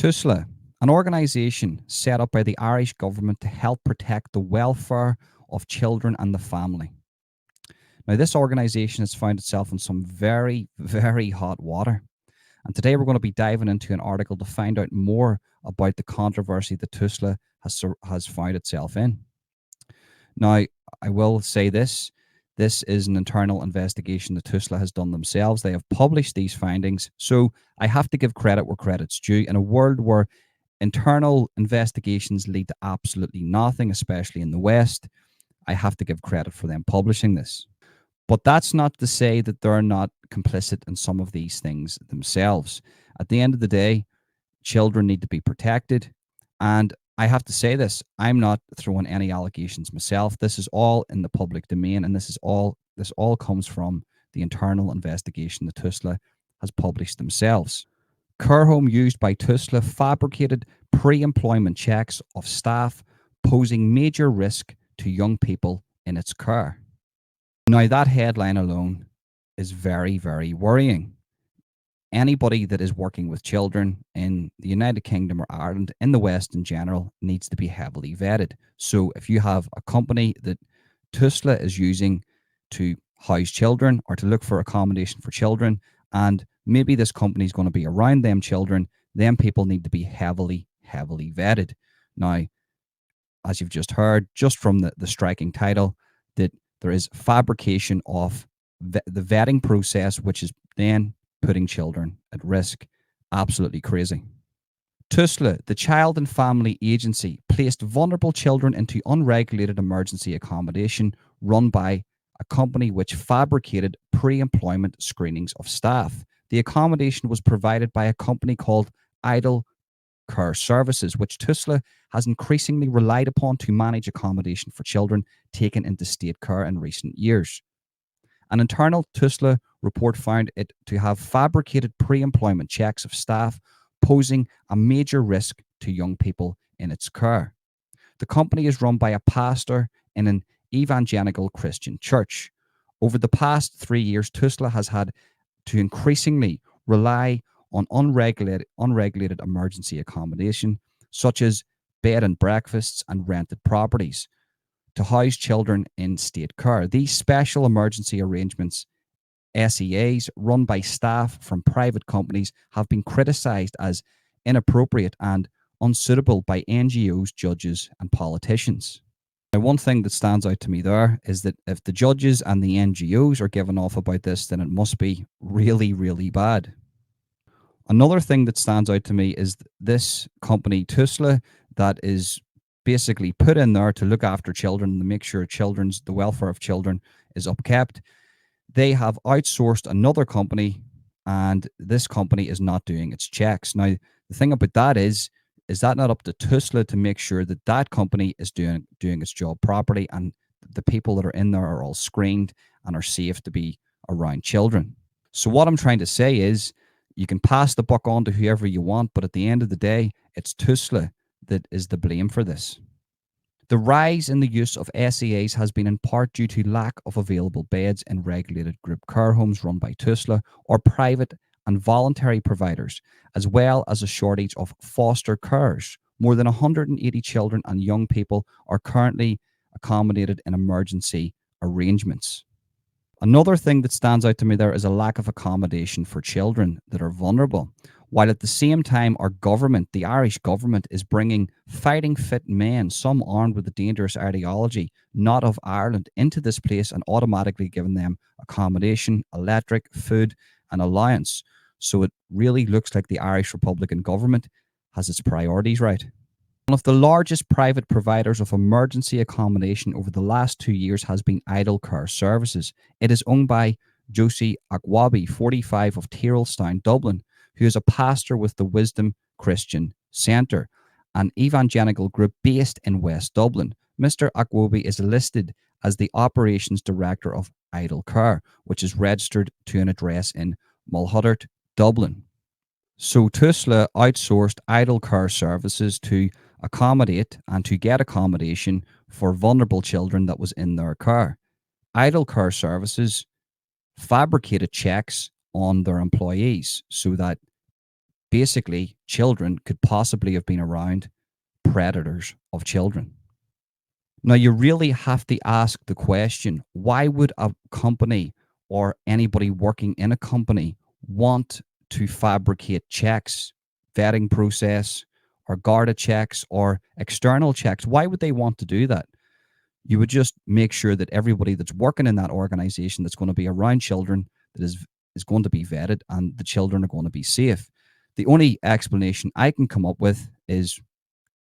TUSLA, an organisation set up by the Irish government to help protect the welfare of children and the family. Now, this organisation has found itself in some very, very hot water. And today we're going to be diving into an article to find out more about the controversy that TUSLA has found itself in. Now, I will say this. This is an internal investigation that TUSLA has done themselves. They have published these findings. So I have to give credit where credit's due. In a world where internal investigations lead to absolutely nothing, especially in the West, I have to give credit for them publishing this. But that's not to say that they're not complicit in some of these things themselves. At the end of the day, children need to be protected. And I have to say this, I'm not throwing any allegations myself. This is all in the public domain, and this all comes from the internal investigation that TUSLA has published themselves. Care home used by TUSLA fabricated pre-employment checks of staff, posing major risk to young people in its care. Now, that headline alone is very, very worrying. Anybody that is working with children in the United Kingdom or Ireland, in the West in general, needs to be heavily vetted. So if you have a company that TUSLA is using to house children or to look for accommodation for children, and maybe this company is going to be around them children, then people need to be heavily, heavily vetted. Now, as you've just heard, just from the striking title, that there is fabrication of the vetting process, which is then putting children at risk. Absolutely crazy. TUSLA, the Child and Family Agency, placed vulnerable children into unregulated emergency accommodation run by a company which fabricated pre-employment screenings of staff. The accommodation was provided by a company called Idle Care Services, which TUSLA has increasingly relied upon to manage accommodation for children taken into state care in recent years. An internal TUSLA report found it to have fabricated pre-employment checks of staff, posing a major risk to young people in its care. The company is run by a pastor in an evangelical Christian church. Over the past 3 years, TUSLA has had to increasingly rely on unregulated emergency accommodation, such as bed and breakfasts and rented properties, to house children in state care. These special emergency arrangements, SEAs, run by staff from private companies, have been criticised as inappropriate and unsuitable by NGOs, judges, and politicians. Now, one thing that stands out to me there is that if the judges and the NGOs are giving off about this, then it must be really, really bad. Another thing that stands out to me is this company, TUSLA, that is basically put in there to look after children, to make sure the welfare of children is upkept. They have outsourced another company, and this company is not doing its checks. Now, the thing about that is that not up to TUSLA to make sure that that company is doing its job properly, and the people that are in there are all screened and are safe to be around children? So what I'm trying to say is, you can pass the buck on to whoever you want, but at the end of the day, it's TUSLA that is the blame for this. The rise in the use of SEAs has been in part due to lack of available beds in regulated group care homes run by TUSLA or private and voluntary providers, as well as a shortage of foster carers. More than 180 children and young people are currently accommodated in emergency arrangements. Another thing that stands out to me there is a lack of accommodation for children that are vulnerable, while at the same time our government, the Irish government, is bringing fighting fit men, some armed with a dangerous ideology, not of Ireland, into this place and automatically giving them accommodation, electric, food and allowance. So it really looks like the Irish Republican government has its priorities right. One of the largest private providers of emergency accommodation over the last 2 years has been Idle Care Services. It is owned by Josie Akwabi, 45, of Tirlstown, Dublin, who is a pastor with the Wisdom Christian Centre, an evangelical group based in West Dublin. Mr. Akwabi is listed as the operations director of Idle Care, which is registered to an address in Mulhuddart, Dublin. So TUSLA outsourced Idle Care Services to accommodate and to get accommodation for vulnerable children that was in their care. Idle Care Services fabricated checks on their employees so that basically children could possibly have been around predators of children. Now, you really have to ask the question, why would a company or anybody working in a company want to fabricate checks, vetting process, or Garda checks or external checks? Why would they want to do that? You would just make sure that everybody that's working in that organization that's going to be around children that is going to be vetted and the children are going to be safe. The only explanation I can come up with is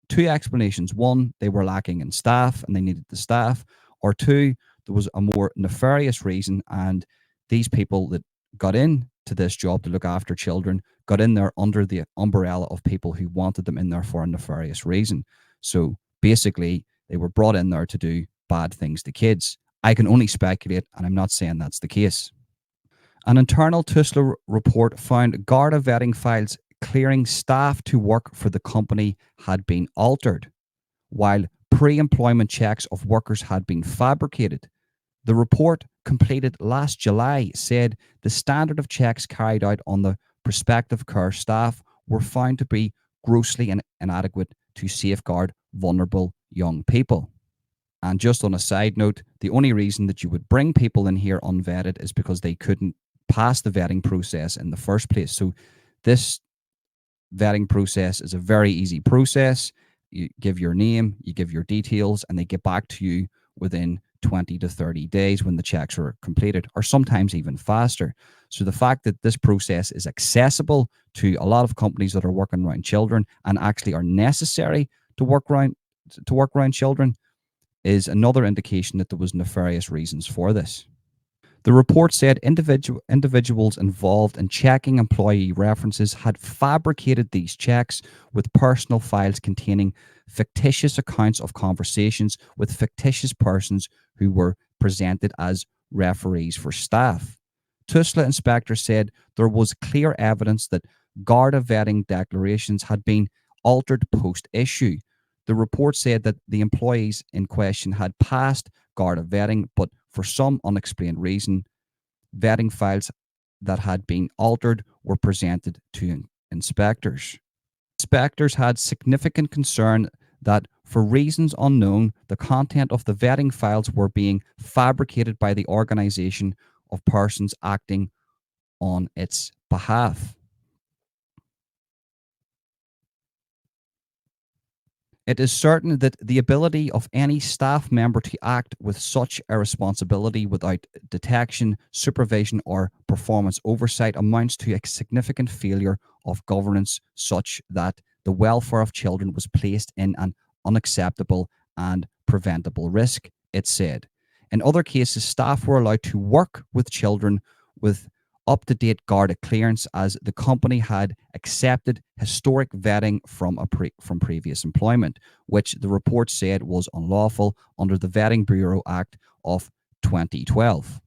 two explanations. One, they were lacking in staff and they needed the staff, or two, there was a more nefarious reason, and these people that got in to this job to look after children got in there under the umbrella of people who wanted them in there for a nefarious reason. So basically, they were brought in there to do bad things to kids. I can only speculate, and I'm not saying that's the case. An internal TUSLA report found Garda vetting files clearing staff to work for the company had been altered, while pre-employment checks of workers had been fabricated. The report, completed last July, said the standard of checks carried out on the prospective care staff were found to be grossly inadequate to safeguard vulnerable young people. And just on a side note, the only reason that you would bring people in here unvetted is because they couldn't pass the vetting process in the first place. So this vetting process is a very easy process. You give your name, you give your details, and they get back to you within 20 to 30 days when the checks are completed, or sometimes even faster. So the fact that this process is accessible to a lot of companies that are working around children and actually are necessary to work around children is another indication that there was nefarious reasons for this. The report said individuals involved in checking employee references had fabricated these checks with personal files containing fictitious accounts of conversations with fictitious persons who were presented as referees for staff. TUSLA inspectors said there was clear evidence that Garda vetting declarations had been altered post-issue. The report said that the employees in question had passed Garda vetting, but for some unexplained reason, vetting files that had been altered were presented to inspectors. Inspectors had significant concern that, for reasons unknown, the content of the vetting files were being fabricated by the organization of persons acting on its behalf. It is certain that the ability of any staff member to act with such irresponsibility without detection, supervision, or performance oversight amounts to a significant failure of governance, such that the welfare of children was placed in an unacceptable and preventable risk, it said. In other cases, staff were allowed to work with children with up-to-date Garda clearance, as the company had accepted historic vetting from previous employment, which the report said was unlawful under the Vetting Bureau Act of 2012.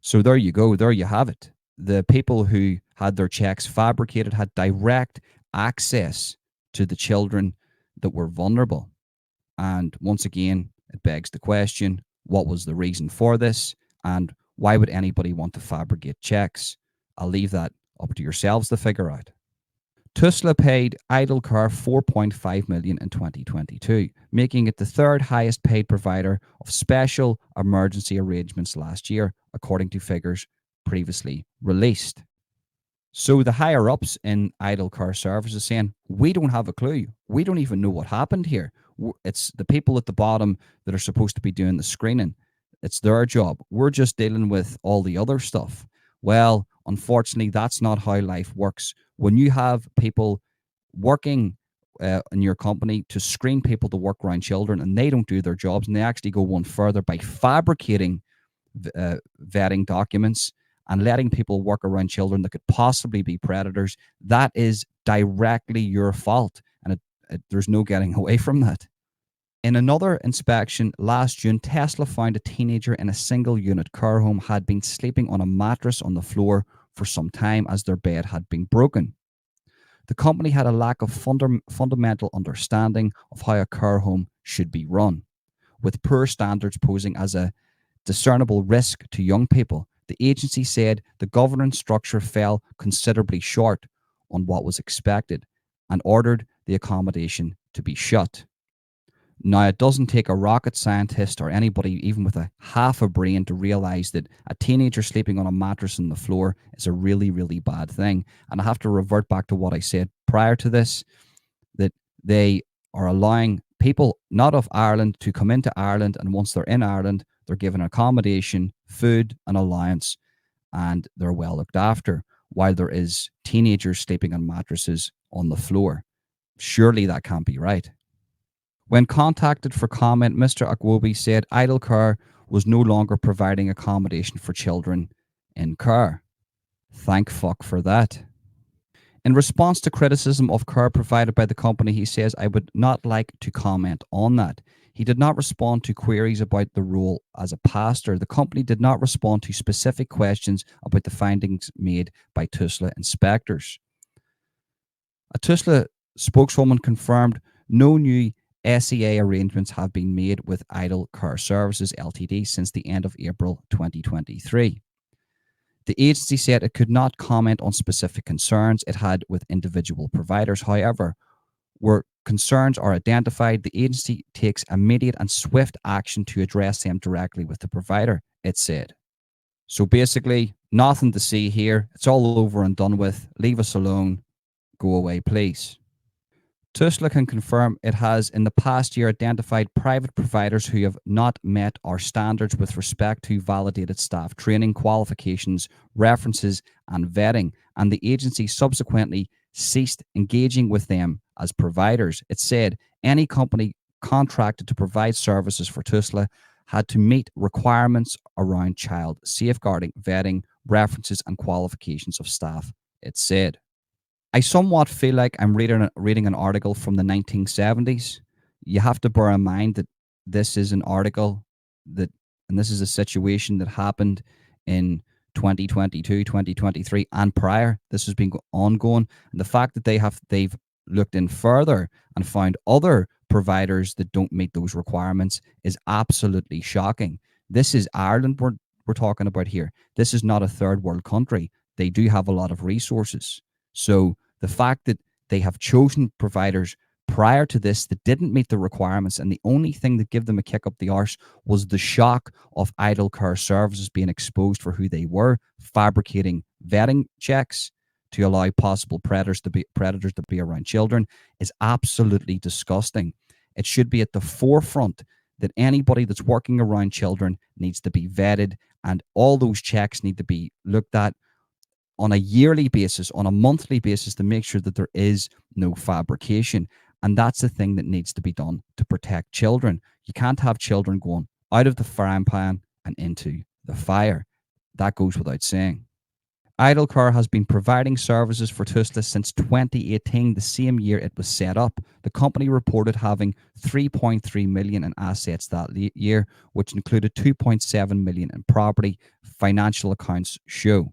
So there you go. There you have it. The people who had their checks fabricated had direct access to the children that were vulnerable. And once again, it begs the question, what was the reason for this? And why would anybody want to fabricate checks? I'll leave that up to yourselves to figure out. TUSLA paid Idle Care $4.5 million in 2022, making it the third highest paid provider of special emergency arrangements last year, according to figures previously released. So the higher ups in Idle Car Services saying, we don't have a clue. We don't even know what happened here. It's the people at the bottom that are supposed to be doing the screening. It's their job. We're just dealing with all the other stuff. Well, unfortunately, that's not how life works. When you have people working in your company to screen people to work around children and they don't do their jobs, and they actually go one further by fabricating vetting documents and letting people work around children that could possibly be predators, that is directly your fault. And there's no getting away from that. In another inspection last June, TUSLA found a teenager in a single unit care home had been sleeping on a mattress on the floor for some time as their bed had been broken. The company had a lack of fundamental understanding of how a care home should be run, with poor standards posing as a discernible risk to young people. The agency said the governance structure fell considerably short, on what was expected and ordered the accommodation to be shut. Now, it doesn't take a rocket scientist or anybody even with a half a brain to realize that a teenager sleeping on a mattress on the floor is a really, really bad thing. And I have to revert back to what I said prior to this, that they are allowing people not of Ireland to come into Ireland. And once they're in Ireland, they're given accommodation, food, and allowance, and they're well looked after, while there is teenagers sleeping on mattresses on the floor. Surely that can't be right. When contacted for comment, Mr. Akwobi said Idle Care was no longer providing accommodation for children in care. Thank fuck for that. In response to criticism of care provided by the company, he says, I would not like to comment on that. He did not respond to queries about the role as a pastor. The company did not respond to specific questions about the findings made by TUSLA inspectors. A TUSLA spokeswoman confirmed no new SEA arrangements have been made with Idle Care Services Ltd since the end of April 2023. The agency said it could not comment on specific concerns it had with individual providers. However, where concerns are identified, the agency takes immediate and swift action to address them directly with the provider, it said. So basically, nothing to see here. It's all over and done with. Leave us alone. Go away, please. TUSLA can confirm it has in the past year identified private providers who have not met our standards with respect to validated staff training, qualifications, references, and vetting, and the agency subsequently ceased engaging with them as providers. It said any company contracted to provide services for TUSLA had to meet requirements around child safeguarding, vetting, references, and qualifications of staff, it said. I somewhat feel like I'm reading an article from the 1970s. You have to bear in mind that this is an article that, and this is a situation that happened in 2022, 2023, and prior. This has been ongoing. And the fact that they've looked in further and found other providers that don't meet those requirements is absolutely shocking. This is Ireland we're talking about here. This is not a third world country. They do have a lot of resources. So the fact that they have chosen providers prior to this that didn't meet the requirements, and the only thing that gave them a kick up the arse was the shock of Idle Care Services being exposed for who they were, fabricating vetting checks to allow possible predators to be around children, is absolutely disgusting. It should be at the forefront that anybody that's working around children needs to be vetted, and all those checks need to be looked at on a yearly basis, on a monthly basis, to make sure that there is no fabrication. And that's the thing that needs to be done to protect children. You can't have children going out of the frying pan and into the fire. That goes without saying. Idle Care has been providing services for TUSLA since 2018, the same year it was set up. The company reported having 3.3 million in assets that year, which included 2.7 million in property, financial accounts show.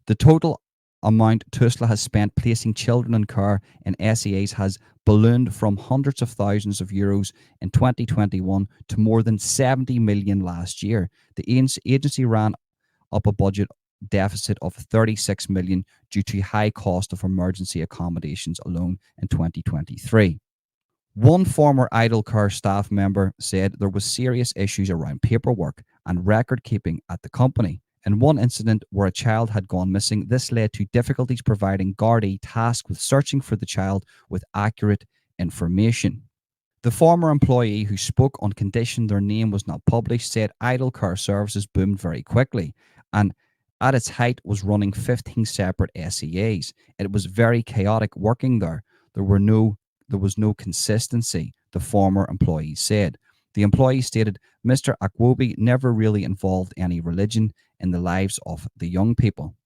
The total amount TUSLA has spent placing children in care in SEAs has ballooned from hundreds of thousands of euros in 2021 to more than 70 million last year. The agency ran up a budget deficit of 36 million due to high cost of emergency accommodations alone in 2023. One former Idle Care staff member said there was serious issues around paperwork and record keeping at the company. In one incident where a child had gone missing, this led to difficulties providing Gardaí tasked with searching for the child with accurate information. The former employee, who spoke on condition their name was not published, said Idle Care Services boomed very quickly and at its height was running 15 separate SEAs. It was very chaotic working there. There was no consistency, the former employee said. The employee stated Mr. Akwobi never really involved any religion in the lives of the young people.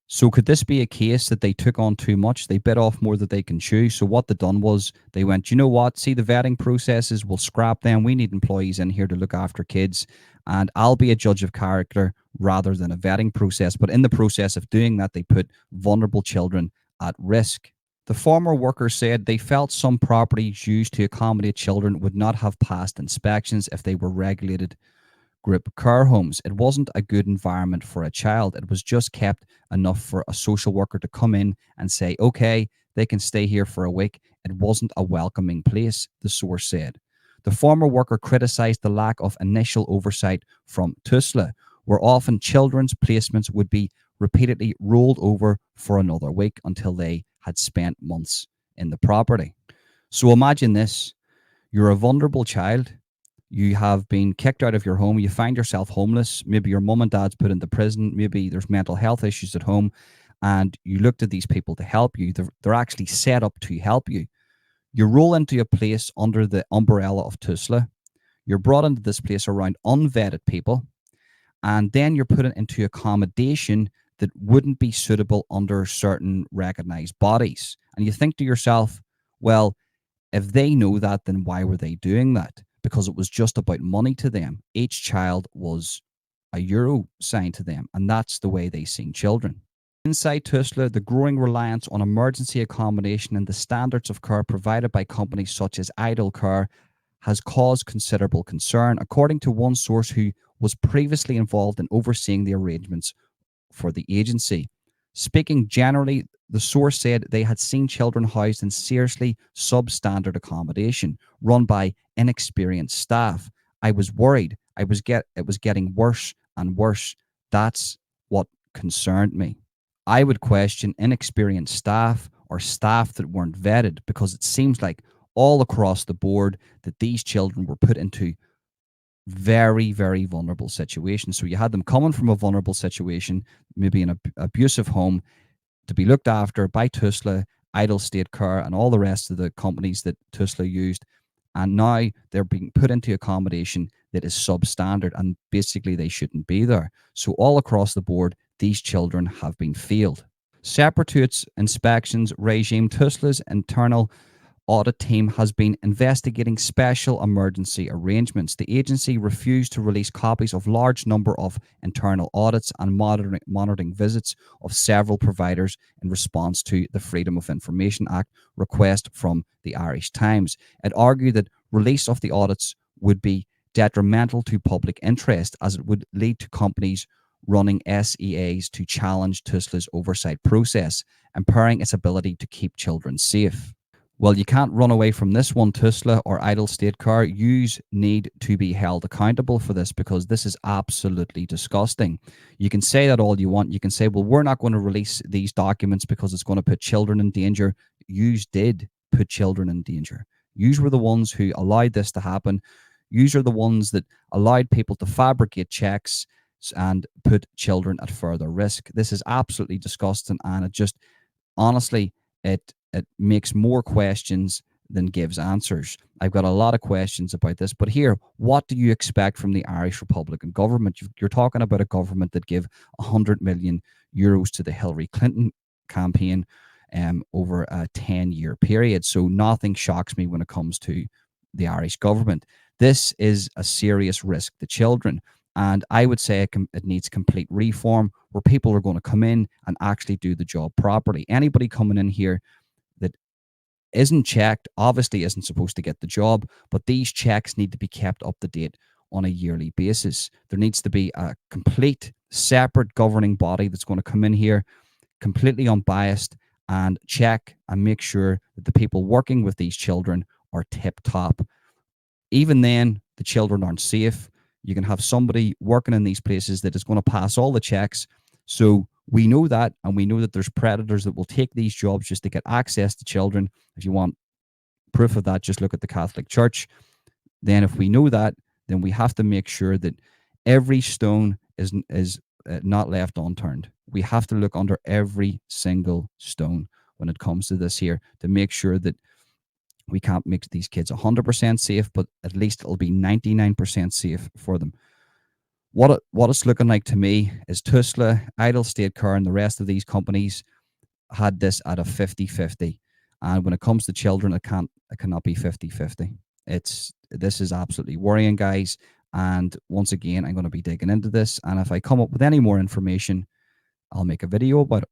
So could this be a case that they took on too much? They bit off more than they can chew. So what they done was they went, you know what? See, the vetting processes, we'll scrap them. We need employees in here to look after kids. And I'll be a judge of character rather than a vetting process. But in the process of doing that, they put vulnerable children at risk. The former worker said they felt some properties used to accommodate children would not have passed inspections if they were regulated group care homes. It wasn't a good environment for a child. It was just kept enough for a social worker to come in and say, okay, they can stay here for a week. It wasn't a welcoming place, the source said. The former worker criticized the lack of initial oversight from TUSLA, where often children's placements would be repeatedly rolled over for another week until they had spent months in the property. So imagine this. You're a vulnerable child. You have been kicked out of your home. You find yourself homeless. Maybe your mum and dad's put into prison. Maybe there's mental health issues at home. And you looked at these people to help you. They're actually set up to help you. You roll into a place under the umbrella of TUSLA. You're brought into this place around unvetted people. And then you're put into accommodation that wouldn't be suitable under certain recognized bodies. And you think to yourself, well, if they know that, then why were they doing that? Because it was just about money to them. Each child was a euro sign to them, and that's the way they seen children. Inside TUSLA, the growing reliance on emergency accommodation and the standards of care provided by companies such as Idle Care has caused considerable concern, according to one source who was previously involved in overseeing the arrangements for the agency. Speaking generally, the source said they had seen children housed in seriously substandard accommodation run by inexperienced staff. I was worried. It was getting worse and worse. That's what concerned me. I would question inexperienced staff or staff that weren't vetted, because it seems like all across the board that these children were put into very, very vulnerable situations. So you had them coming from a vulnerable situation, maybe in an abusive home, to be looked after by TUSLA, Idle State Care, and all the rest of the companies that TUSLA used. And now they're being put into accommodation that is substandard, and basically they shouldn't be there. So all across the board, these children have been failed. Separate to its inspections regime, TUSLA's internal audit team has been investigating special emergency arrangements. The agency refused to release copies of large number of internal audits and monitoring visits of several providers in response to the Freedom of Information Act request from the Irish Times. It argued that release of the audits would be detrimental to public interest, as it would lead to companies running SEAs to challenge TUSLA's oversight process, impairing its ability to keep children safe. Well, you can't run away from this one, TUSLA or Idle State Care. Yous need to be held accountable for this, because this is absolutely disgusting. You can say that all you want. You can say, well, we're not going to release these documents because it's going to put children in danger. Yous did put children in danger. Yous were the ones who allowed this to happen. Yous are the ones that allowed people to fabricate checks and put children at further risk. This is absolutely disgusting, and it just, honestly, it makes more questions than gives answers. I've got a lot of questions about this, but here, what do you expect from the Irish Republican government? You're talking about a government that gave 100 million euros to the Hillary Clinton campaign over a 10-year period. So nothing shocks me when it comes to the Irish government. This is a serious risk to children. And I would say it needs complete reform, where people are going to come in and actually do the job properly. Anybody coming in here that isn't checked obviously isn't supposed to get the job, but these checks need to be kept up to date on a yearly basis. There needs to be a complete separate governing body that's going to come in here, completely unbiased, and check and make sure that the people working with these children are tip top. Even then, the children aren't safe. You can have somebody working in these places that is going to pass all the checks. So we know that, and we know that there's predators that will take these jobs just to get access to children. If you want proof of that, just look at the Catholic Church. Then if we know that, then we have to make sure that every stone is not left unturned. We have to look under every single stone when it comes to this here, to make sure that we can't make these kids 100% safe, but at least it'll be 99% safe for them. What it's looking like to me is TUSLA, Idle State Care, and the rest of these companies had this at a 50-50. And when it comes to children, it cannot be 50-50. This is absolutely worrying, guys. And once again, I'm going to be digging into this. And if I come up with any more information, I'll make a video about it.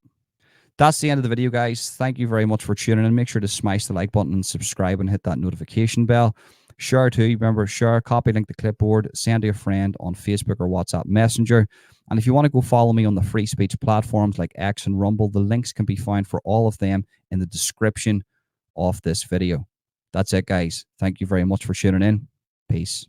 That's the end of the video, guys. Thank you very much for tuning in. Make sure to smash the like button and subscribe and hit that notification bell. Share too. Remember, share, copy link the clipboard, send to a friend on Facebook or WhatsApp Messenger. And if you want to go follow me on the free speech platforms like X and Rumble, the links can be found for all of them in the description of this video. That's it, guys. Thank you very much for tuning in. Peace.